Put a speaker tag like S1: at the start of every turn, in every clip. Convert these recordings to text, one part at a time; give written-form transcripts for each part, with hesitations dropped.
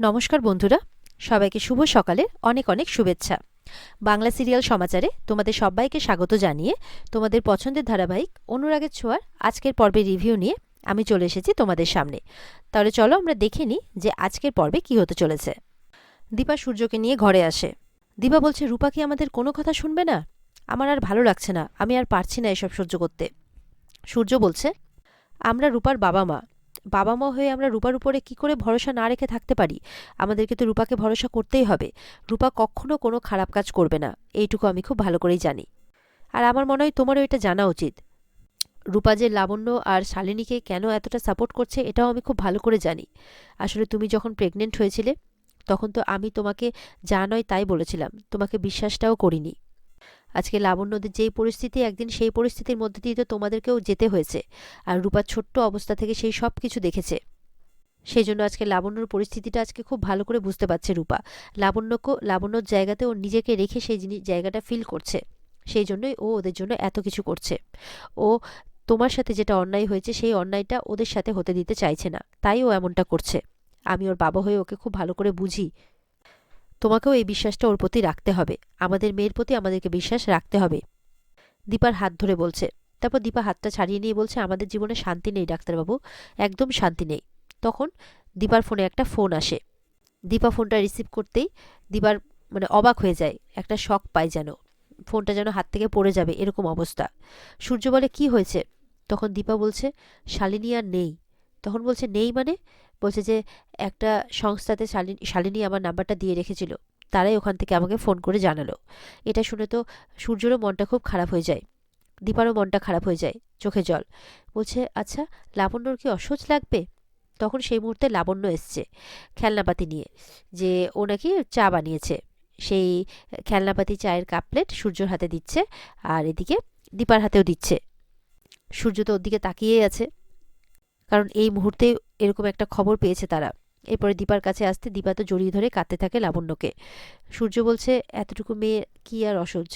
S1: নমস্কার বন্ধুরা, সবাইকে শুভ সকালের অনেক অনেক শুভেচ্ছা। বাংলা সিরিয়াল সমাচারে তোমাদের সবাইকে স্বাগত জানিয়ে তোমাদের পছন্দের ধারাবাহিক অনুরাগের ছোঁয়ার আজকের পর্বের রিভিউ নিয়ে আমি চলে এসেছি তোমাদের সামনে। তাহলে চলো আমরা দেখে নিই যে আজকের পর্বে কি হতে চলেছে। দীপা সূর্যকে নিয়ে ঘরে আসে। দীপা বলছে, রূপা কি আমাদের কোনো কথা শুনবে না? আমার আর ভালো লাগছে না, আমি আর পারছি না এসব সহ্য করতে। সূর্য বলছে, আমরা রূপার বাবা মা, বাবা মা হয়ে আমরা রূপার উপরে কি করে ভরসা না রেখে থাকতে পারি? আমাদেরকে তো রূপাকে ভরসা করতেই হবে। রূপা কখনো কোনো খারাপ কাজ করবে না, এইটুকু আমি খুব ভালো করেই জানি। আর আমার মনে হয় তোমারও এটা জানা উচিত। রূপা যে লাবণ্য আর শালিনীকে কেন এতটা সাপোর্ট করছে এটাও আমি খুব ভালো করে জানি। আসলে তুমি যখন প্রেগনেন্ট হয়েছিলে তখন তো আমি তোমাকে যা নয় তাই বলেছিলাম, তোমাকে বিশ্বাসটাও করিনি। আজকে লাবণ্যদের যেই পরিস্থিতি, একদিন সেই পরিস্থিতির মধ্যে দিয়ে তো তোমাদেরকেও যেতে হয়েছে। আর রূপার ছোট্ট অবস্থা থেকে সেই সব কিছু দেখেছে। সেই জন্য আজকে লাবণ্যর পরিস্থিতিটা আজকে খুব ভালো করে বুঝতে পারছে রূপা। লাবণ্যর জায়গাতে ও নিজেকে রেখে সেই জায়গাটা ফিল করছে। সেই জন্যই ও ওদের জন্য এত কিছু করছে। ও তোমার সাথে যেটা অন্যায় হয়েছে সেই অন্যায়টা ওদের সাথে হতে দিতে চাইছে না, তাই ও এমনটা করছে। আমি ওর বাবা হয়ে ওকে খুব ভালো করে বুঝি। তোমাকেও এই বিশ্বাসটা ওর প্রতি রাখতে হবে। আমাদের মেয়ের প্রতি আমাদেরকে বিশ্বাস রাখতে হবে। দীপার হাত ধরে বলছে। তারপর দীপা হাতটা ছাড়িয়ে নিয়ে বলছে, আমাদের জীবনে শান্তি নেই ডাক্তারবাবু, একদম শান্তি নেই। তখন দীপার ফোনে একটা ফোন আসে। দীপা ফোনটা রিসিভ করতেই দীপার অবাক হয়ে যায়, একটা শক পায় যেন। ফোনটা যেন হাত থেকে পড়ে যাবে এরকম অবস্থা। সূর্য বলে, কি হয়েছে? তখন দীপা বলছে, শালিনী আর নেই। তখন বলছে, নেই মানে? বলছে যে একটা সংস্থাতে শালিনী আমার নাম্বারটা দিয়ে রেখেছিল, তারাই ওখান থেকে আমাকে ফোন করে জানালো। এটা শুনে তো সূর্যরও মনটা খুব খারাপ হয়ে যায়, দীপারও মনটা খারাপ হয়ে যায়, চোখে জল। বলছে, আচ্ছা লাবণ্যর কি অসহ্য লাগবে? তখন সেই মুহূর্তে লাবণ্য এসছে খেলনাপাতি নিয়ে, যে ও নাকি চা বানিয়েছে। সেই খেলনাপাতি চায়ের কাপ প্লেট সূর্যর হাতে দিচ্ছে, আর এদিকে দীপার হাতেও দিচ্ছে। সূর্য তো ওর দিকে তাকিয়েই আছে, কারণ এই মুহূর্তে এরকম একটা খবর পেয়েছে তারা। এরপরে দীপার কাছে আসতে দীপা তো জড়িয়ে ধরে কাঁদতে থাকে লাবণ্যকে। সূর্য বলছে, এতটুকু মেয়ে কি আর অসহ্য?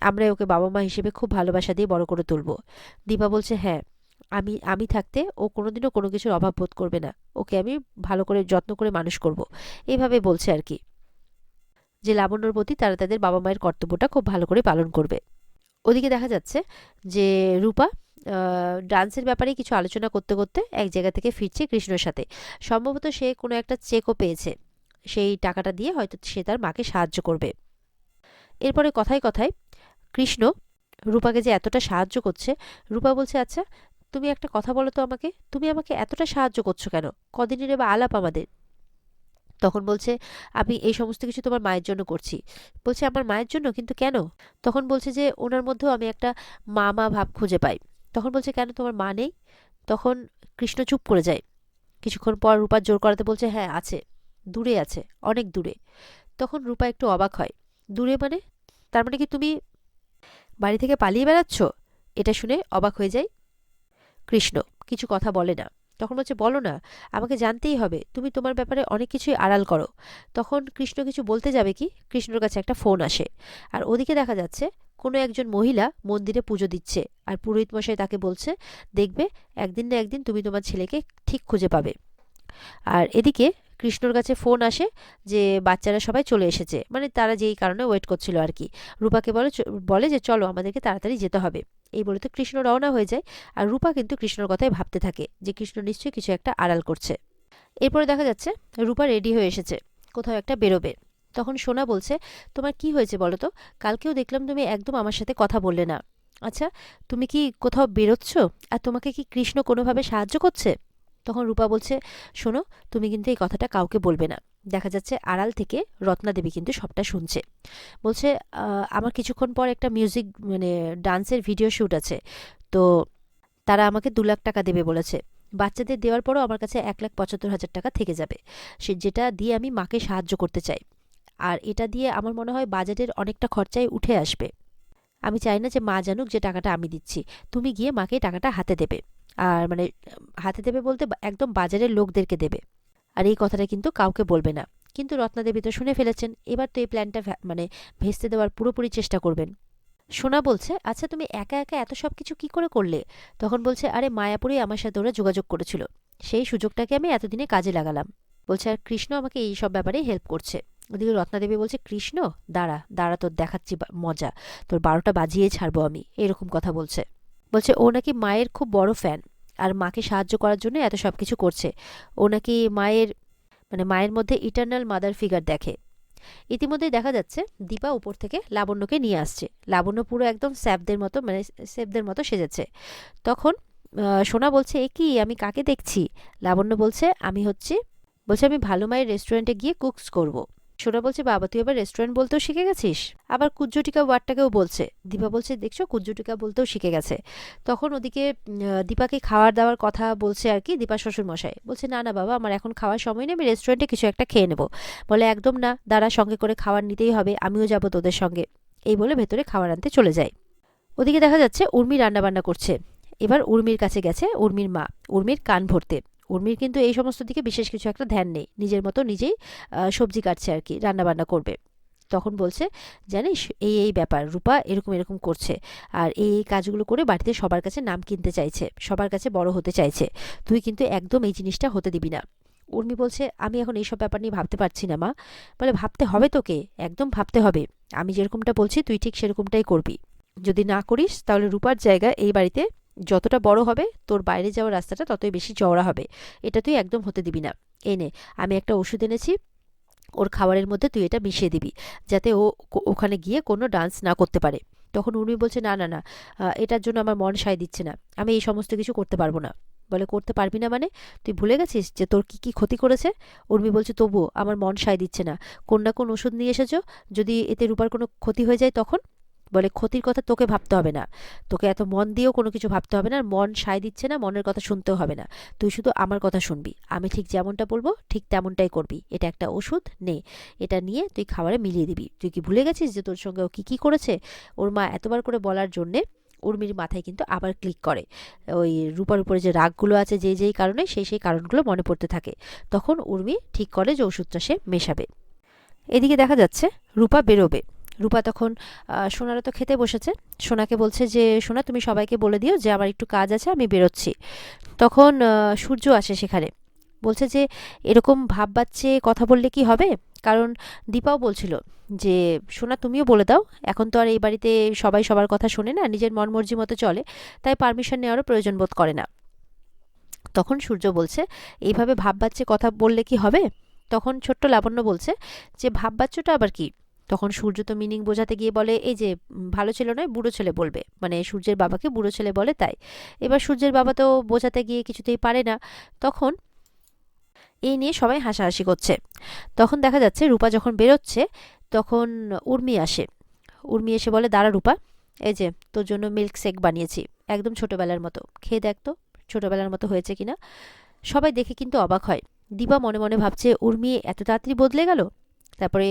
S1: আমরা ওকে বাবা মা হিসেবে খুব ভালোবাসা দিয়ে বড় করে তুলব। দীপা বলছে, হ্যাঁ, আমি আমি থাকতে ও কোনোদিনও কোনো কিছুর অভাব বোধ করবে না, ওকে আমি ভালো করে যত্ন করে মানুষ করব। এইভাবে বলছে আর কি, যে লাবণ্যর প্রতি তারা তাদের বাবা মায়ের কর্তব্যটা খুব ভালো করে পালন করবে। ওদিকে দেখা যাচ্ছে যে রূপা ডান্সের ব্যাপারে কিছু আলোচনা করতে করতে এক জায়গা থেকে ফিরছে কৃষ্ণর সাথে। সম্ভবত সে কোনো একটা চেকও পেয়েছে, সেই টাকাটা দিয়ে হয়তো সে তার মাকে সাহায্য করবে। এরপরে কথায় কথায় কৃষ্ণ রূপাকে যে এতটা সাহায্য করছে, রূপা বলছে, আচ্ছা তুমি একটা কথা বলো তো আমাকে, তুমি আমাকে এতটা সাহায্য করছো কেন? কদিনের বা আলাপ আমাদের? তখন বলছে, আমি এই সমস্ত কিছু তোমার মায়ের জন্য করছি। বলছে, আমার মায়ের জন্য? কিন্তু কেন? তখন বলছে যে ওনার মধ্যেও আমি একটা মা মা ভাব খুঁজে পাই। তখন বলছে, কেন তোমার মা নেই? তখন কৃষ্ণ চুপ করে যায়। কিছুক্ষণ পর রূপা জোর করাতে বলছে, হ্যাঁ আছে, দূরে আছে, অনেক দূরে। তখন রূপা একটু অবাক হয়। দূরে মানে? তার মানে কি তুমি বাড়ি থেকে পালিয়ে বেড়াচ্ছ? এটা শুনে অবাক হয়ে যায় কৃষ্ণ, কিছু কথা বলে না। তখন বলছে, বলো না, আমাকে জানতেই হবে, তুমি তোমার ব্যাপারে অনেক কিছুই আড়াল করো। তখন কৃষ্ণ কিছু বলতে যাবে কি, কৃষ্ণর কাছে একটা ফোন আসে। আর ওদিকে দেখা যাচ্ছে কোনো একজন মহিলা মন্দিরে পুজো দিচ্ছে, আর পুরোহিত মশাই তাকে বলছে, দেখবে একদিন না একদিন তুমি তোমার ছেলেকে ঠিক খুঁজে পাবে। আর এদিকে কৃষ্ণর কাছে ফোন আসে যে বাচ্চারা সবাই চলে এসেছে, তারা যেই কারণে ওয়েট করছিল আর কি। রূপাকে বলে যে চলো আমাদেরকে তাড়াতাড়ি যেতে হবে। এই বলে তো কৃষ্ণ রওনা হয়ে যায়। আর রূপা কিন্তু কৃষ্ণর কথাই ভাবতে থাকে যে কৃষ্ণ নিশ্চয়ই কিছু একটা আড়াল করছে। এরপরে দেখা যাচ্ছে রূপা রেডি হয়ে এসেছে, কোথাও একটা বেরোবে। তখন সোনা বলছে, তোমার কি হয়েছে বলো তো? কালকেও দেখলাম তুমি একদম আমার সাথে কথা বললে না। আচ্ছা, তুমি কি কোথাও বেরোচ্ছ? আর তোমাকে কি কৃষ্ণ কোনোভাবে সাহায্য করছে? তখন রূপা বলছে, শোনো, তুমি কিন্তু এই কথাটা কাউকে বলবে না। দেখা যাচ্ছে আড়াল থেকে রত্না দেবী কিন্তু সবটা শুনছে। বলছে, আমার কিছুক্ষণ পর একটা মিউজিক ডান্সের ভিডিও শ্যুট আছে, তো তারা আমাকে 2 লাখ টাকা দেবে বলেছে। বাচ্চাদের দেওয়ার পরও আমার কাছে 1,75,000 টাকা থেকে যাবে, যেটা দিয়ে আমি মাকে সাহায্য করতে চাই। আর এটা দিয়ে আমার মনে হয় বাজেটের অনেকটা খরচাই উঠে আসবে। আমি চাই না যে মা জানুক যে টাকাটা আমি দিচ্ছি। তুমি গিয়ে মাকে টাকাটা হাতে দেবে। আর হাতে দেবে বলতে একদম বাজারের লোকদেরকে দেবে। আর এই কথাটা কিন্তু কাউকে বলবে না। কিন্তু রত্নাদেবী তো শুনে ফেলেছেন, এবার তো এই প্ল্যানটা ভেস্তে দেওয়ার পুরোপুরি চেষ্টা করবেন। সোনা বলছে, আচ্ছা তুমি একা একা এত সব কিছু কি করে করলে? তখন বলছে, আরে মায়াপুরেই আমার সাথে ওরা যোগাযোগ করেছিল, সেই সুযোগটাকে আমি এতদিনে কাজে লাগালাম। বলছে আর কৃষ্ণ আমাকে এই সব ব্যাপারে হেল্প করছে। ওদিকে রত্নাদেবী বলছে, কৃষ্ণ, দাঁড়া দাঁড়া, তোর দেখাচ্ছি মজা, তোর 12টা বাজিয়ে ছাড়বো আমি, এরকম কথা বলছে। বলছে ও নাকি মায়ের খুব বড় ফ্যান, আর মাকে সাহায্য করার জন্য এত সব কিছু করছে। ও নাকি মায়ের মধ্যে ইটারনাল মাদার ফিগার দেখে। ইতিমধ্যেই দেখা যাচ্ছে দীপা উপর থেকে লাবণ্যকে নিয়ে আসছে। লাবণ্য পুরো একদম সেবদের মতো সেজেছে। তখন সোনা বলছে, এ কি, আমি কাকে দেখছি? লাবণ্য বলছে, আমি ভালো মায়ের রেস্টুরেন্টে গিয়ে কুকস করব। সোনা বলছে, বাবা তুই আবার রেস্টুরেন্ট বলতেও শিখে গেছিস? আবার কুজ্জটিকা ওয়ার্ডটাকেও বলছে। দীপা বলছে, দেখছো, কুজ্জটিকা বলতেও শিখে গেছে। তখন ওদিকে দীপাকে খাওয়ার দাওয়ার কথা বলছে আর কি দীপা শ্বশুরমশাই। বলছে, না না বাবা, আমার এখন খাওয়ার সময় নেই, আমি রেস্টুরেন্টে কিছু একটা খেয়ে নেবো। বলে, একদম না, দাঁড়া, সঙ্গে করে খাবার নিতেই হবে, আমিও যাবো তোদের সঙ্গে। এই বলে ভেতরে খাবার আনতে চলে যায়। ওদিকে দেখা যাচ্ছে উর্মি রান্নাবান্না করছে। এবার উর্মির কাছে গেছে উর্মির মা, উর্মির কান ভরতে। উর্মির কিন্তু এই সমস্ত দিকে বিশেষ কিছু একটা ধ্যান নেই, নিজের মতো নিজেই সবজি কাটছে আর কি, রান্নাবান্না করবে। তখন বলছে, জানিস, এই এই ব্যাপার, রূপা এরকম এরকম করছে, আর এই এই কাজগুলো করে বাড়িতে সবার কাছে নাম কিনতে চাইছে, সবার কাছে বড় হতে চাইছে। তুই কিন্তু একদম এই জিনিসটা হতে দিবি না। উর্মি বলছে, আমি এখন এইসব ব্যাপার নিয়ে ভাবতে পারছি না মা। বলে, ভাবতে হবে তোকে, একদম ভাবতে হবে। আমি যেরকমটা বলছি তুই ঠিক সেরকমটাই করবি। যদি না করিস তাহলে রূপার জায়গা এই বাড়িতে যতটা বড় হবে, তোর বাইরে যাওয়ার রাস্তাটা ততই বেশি চওড়া হবে। এটা তুই একদম হতে দিবি না। এনে আমি একটা ওষুধ এনেছি, ওর খাবারের মধ্যে তুই এটা মিশিয়ে দিবি, যাতে ও ওখানে গিয়ে কোনো ডান্স না করতে পারে। তখন উর্মি বলছে, না না না, এটার জন্য আমার মন সায় দিচ্ছে না, আমি এই সমস্ত কিছু করতে পারবো না। বলে, করতে পারবি না মানে? তুই ভুলে গেছিস যে তোর কি কি ক্ষতি করেছে? উর্মি বলছে, তবুও আমার মন সায় দিচ্ছে না। কোন না কোন ওষুধ নিয়ে এসেছো, যদি এতে রূপার কোনো ক্ষতি হয়ে যায় তখন? বলে, ক্ষতির কথা তোকে ভাবতে হবে না, তোকে এত মন দিয়েও কোনো কিছু ভাবতে হবে না, আর মন সায় দিচ্ছে না, মনের কথা শুনতেও হবে না। তুই শুধু আমার কথা শুনবি, আমি ঠিক যেমনটা বলবো ঠিক তেমনটাই করবি। এটা একটা ওষুধ, নে, এটা নিয়ে তুই খাবারে মিলিয়ে দিবি। তুই কি ভুলে গেছিস যে তোর সঙ্গে ও কি করেছে? ওর মা এতবার করে বলার জন্যে উর্মির মাথায় কিন্তু আবার ক্লিক করে। ওই রূপার উপরে যে রাগগুলো আছে যেই কারণে, সেই কারণগুলো মনে পড়তে থাকে। তখন উর্মি ঠিক করে যে ওষুধটা সে মেশাবে। এদিকে দেখা যাচ্ছে রূপা বেরোবে। রূপা তখন সোনারা তো খেতে বসেছে। সোনাকে বলছে যে, সোনা তুমি সবাইকে বলে দিও যে আমার একটু কাজ আছে, আমি বেরোচ্ছি। তখন সূর্য আসে সেখানে। বলছে যে, এরকম ভাব বাচ্চে কথা বললে কি হবে? কারণ দীপাও বলছিল যে, সোনা তুমিও বলে দাও, এখন তো আর এই বাড়িতে সবাই সবার কথা শোনে না, নিজের মন মর্জি মতো চলে, তাই পারমিশন নেওয়ারও প্রয়োজন বোধ করে না। তখন সূর্য বলছে, এইভাবে ভাব বাচ্চে কথা বললে কি হবে? তখন ছোট্ট লাবণ্য বলছে যে, ভাব বাচ্চটা আবার কি? তখন সূর্য তো মিনিং বোঝাতে গিয়ে বলে, এই যে ভালো ছেলে নয় বুড়ো ছেলে বলবে, মানে সূর্যের বাবাকে বুড়ো ছেলে বলে তাই। এবার সূর্যের বাবা তো বোঝাতে গিয়ে কিছুতেই পারে না। তখন এই নিয়ে সবাই হাসাহাসি করছে। তখন দেখা যাচ্ছে রূপা যখন বেরোচ্ছে, তখন উর্মি আসে। উর্মি এসে বলে, দাঁড়া রূপা, এই যে তোর জন্য মিল্ক শেক বানিয়েছি, একদম ছোটবেলার মতো, খেয়ে দেখ তো ছোটবেলার মতো হয়েছে কিনা। সবাই দেখে কিন্তু অবাক হয়। দীপা মনে মনে ভাবছে, উর্মি এত তাড়াতাড়ি বদলে গেল। তারপরে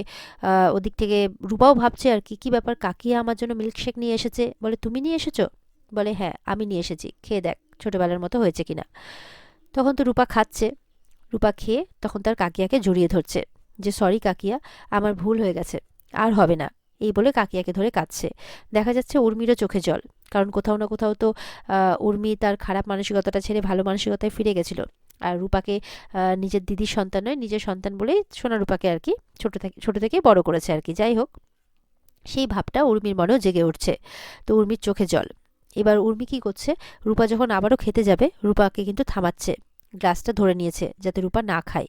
S1: ওদিক থেকে রূপাও ভাবছে আর কি, কি ব্যাপার, কাকিয়া আমার জন্য মিল্কশেক নিয়ে এসেছে। বলে, তুমি নিয়ে এসেছো? বলে, হ্যাঁ আমি নিয়ে এসেছি, খেয়ে দেখ ছোটবেলার মতো হয়েছে কিনা। তখন তো রূপা খাচ্ছে। রূপা খেয়ে তখন তার কাকিয়াকে জড়িয়ে ধরছে যে, সরি কাকিয়া, আমার ভুল হয়ে গেছে, আর হবে না। এই বলে কাকিয়াকে ধরে কাঁদছে। দেখা যাচ্ছে উর্মিরও চোখে জল, কারণ কোথাও না কোথাও তো উর্মি তার খারাপ মানসিকতাটা ছেড়ে ভালো মানসিকতায় ফিরে গেছিল। আর রূপাকে নিজের দিদির সন্তান নয়, নিজের সন্তান বলেই সোনা রূপাকে আর কি ছোট থেকে বড় করেছে আর কি। যাই হোক, সেই ভাবটা উর্মির মনেও জেগে উঠছে। তো উর্মির চোখে জল। এবার উর্মি কি করছে, রূপা যখন আবারও খেতে যাবে, রূপাকে কিন্তু থামাচ্ছে, গ্লাসটা ধরে নিয়েছে যাতে রূপা না খায়।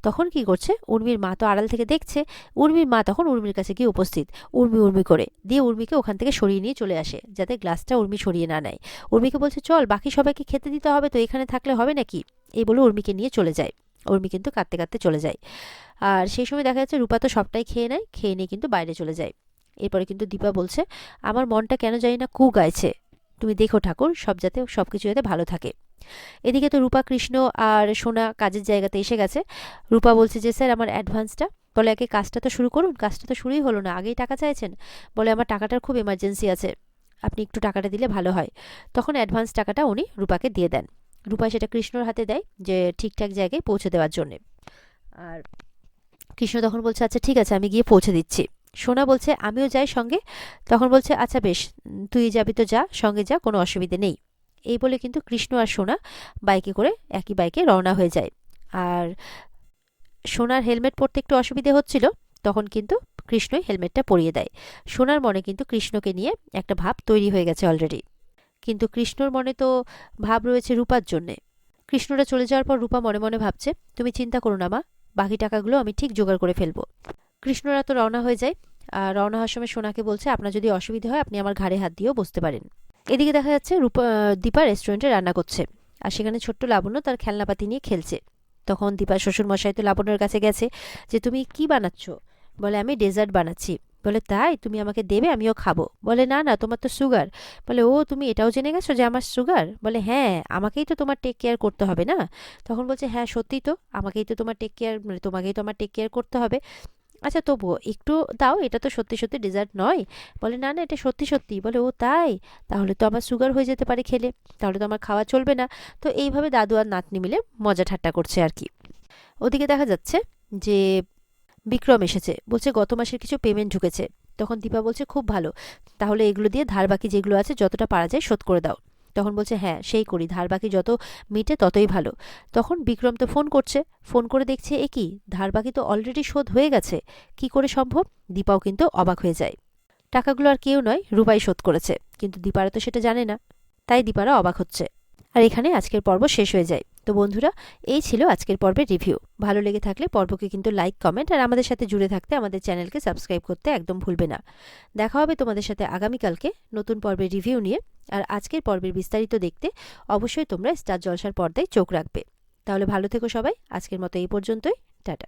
S1: তখন কি করছে, উর্মির মা তো আড়াল থেকে দেখছে। উর্মির মা তখন উর্মির কাছে গিয়ে উপস্থিত, উর্মি উর্মি করে দিয়ে উর্মিকে ওখান থেকে সরিয়ে নিয়ে চলে আসে, যাতে গ্লাসটা উর্মি সরিয়ে না নেয়। উর্মিকে বলছে, চল, বাকি সবাইকে খেতে দিতে হবে তো, এখানে থাকলে হবে নাকি? এই বলে উর্মিকে নিয়ে চলে যায়। উর্মি কিন্তু কাঁদতে কাঁদতে চলে যায়। আর সেই সময় দেখা যাচ্ছে রূপা তো সবটাই খেয়ে নেয়, খেয়ে নিয়ে কিন্তু বাইরে চলে যায়। এরপরে কিন্তু দীপা বলছে, আমার মনটা কেন জানি না কু গাইছে, তুমি দেখো ঠাকুর, সবকিছু যাতে ভালো থাকে। এদিকে তো রূপা, কৃষ্ণ আর সোনা কাজের জায়গাতে এসে গেছে। রূপা বলছে যে, স্যার আমার অ্যাডভান্সটা। বলে, আগে কাজটা তো শুরু করুন, কাজটা তো শুরুই হলো না, আগেই টাকা চাইছেন। বলে, আমার টাকাটার খুব এমার্জেন্সি আছে, আপনি একটু টাকাটা দিলে ভালো হয়। তখন অ্যাডভান্স টাকাটা উনি রূপাকে দিয়ে দেন। রূপা সেটা কৃষ্ণর হাতে দেয় যে ঠিকঠাক জায়গায় পৌঁছে দেওয়ার জন্যে। আর কৃষ্ণ তখন বলছে, আচ্ছা ঠিক আছে, আমি গিয়ে পৌঁছে দিচ্ছি। সোনা বলছে, আমিও যাই সঙ্গে। তখন বলছে, আচ্ছা বেশ, তুই যাবি তো যা, সঙ্গে যা, কোনো অসুবিধে নেই। এই বলে কিন্তু কৃষ্ণ আর সোনা বাইকে করে একই বাইকে রওনা হয়ে যায়। আর সোনার হেলমেট পরতে একটু অসুবিধে হচ্ছিল, তখন কিন্তু কৃষ্ণই হেলমেটটা পরিয়ে দেয়। সোনার মনে কিন্তু কৃষ্ণকে নিয়ে একটা ভাব তৈরি হয়ে গেছে অলরেডি, কিন্তু কৃষ্ণর মনে তো ভাব রয়েছে রূপার জন্যে। কৃষ্ণরা চলে যাওয়ার পর রূপা মনে মনে ভাবছে, তুমি চিন্তা করো না মা, বাকি টাকাগুলো আমি ঠিক জোগাড় করে ফেলবো। কৃষ্ণরা তো রওনা হয়ে যায়, আর রওনা হওয়ার সময় সোনাকে বলছে, আপনার যদি অসুবিধা হয় আপনি আমার ঘাড়ে হাত দিয়েও বসতে পারেন। এদিকে দেখা যাচ্ছে দীপা রেস্টুরেন্টে রান্না করছে, আর সেখানে ছোট্ট লাবণ্য তার খেলনাপাতি নিয়ে খেলছে। তখন দীপার শ্বশুরমশাই তো লাবণ্যর কাছে গেছে, যে তুমি কি বানাচ্ছ? বলে আমি ডেজার্ট বানাচ্ছি। বলে তাই, তুমি আমাকে দেবে, আমিও খাবো। বলে না না, তোমার তো সুগার। বলে ও, তুমি এটাও জেনে গেছো যে আমার সুগার? বলে হ্যাঁ, আমাকেই তো তোমার টেক কেয়ার করতে হবে না? তখন বলছে হ্যাঁ সত্যিই তো, আমাকেই তো তোমার টেক কেয়ার, মানে তোমাকেই তো আমার টেক কেয়ার করতে হবে। আচ্ছা তবুও একটু দাও, এটা তো সত্যি সত্যি ডেজার্ট নয়। বলে না না, এটা সত্যি সত্যি। বলে ও তাই, তাহলে তো আমার সুগার হয়ে যেতে পারে খেলে, তাহলে তো আমার খাওয়া চলবে না। তো এইভাবে দাদু আর নাতনি মিলে মজা ঠাট্টা করছে আর কি। ওদিকে দেখা যাচ্ছে যে বিক্রম এসেছে, বলছে গত মাসের কিছু পেমেন্ট ঢুকেছে। তখন দীপা বলছে খুব ভালো, তাহলে এগুলো দিয়ে ধার বাকি যেগুলো আছে যতটা পারা যায় শোধ করে দাও। তখন বলছে হ্যাঁ সেই করি, ধার বাকি যত মিটে ততই ভালো। তখন বিক্রম তো ফোন করছে, ফোন করে দেখছে এ কি, ধার বাকি তো অলরেডি শোধ হয়ে গেছে, কি করে সম্ভব? দীপাও কিন্তু অবাক হয়ে যায়। টাকাগুলো আর কেউ নয়, রূপাই শোধ করেছে, কিন্তু দীপারা তো সেটা জানে না, তাই দীপারা অবাক হচ্ছে। আর এখানে আজকের পর্ব শেষ হয়ে যায়। তো বন্ধুরা, এই ছিল আজকের পর্বের রিভিউ। ভালো লেগে থাকলে পর্বকে কিন্তু লাইক, কমেন্ট আর আমাদের সাথে জুড়ে থাকতে আমাদের চ্যানেলকে সাবস্ক্রাইব করতে একদম ভুলবে না। দেখা হবে তোমাদের সাথে আগামীকালকে নতুন পর্বের রিভিউ নিয়ে। আর আজকের পর্বের বিস্তারিত দেখতে অবশ্যই তোমরা স্টার জলসার পর্দায় চোখ রাখবে। তাহলে ভালো থেকো সবাই, আজকের মতো এই পর্যন্তই, টাটা।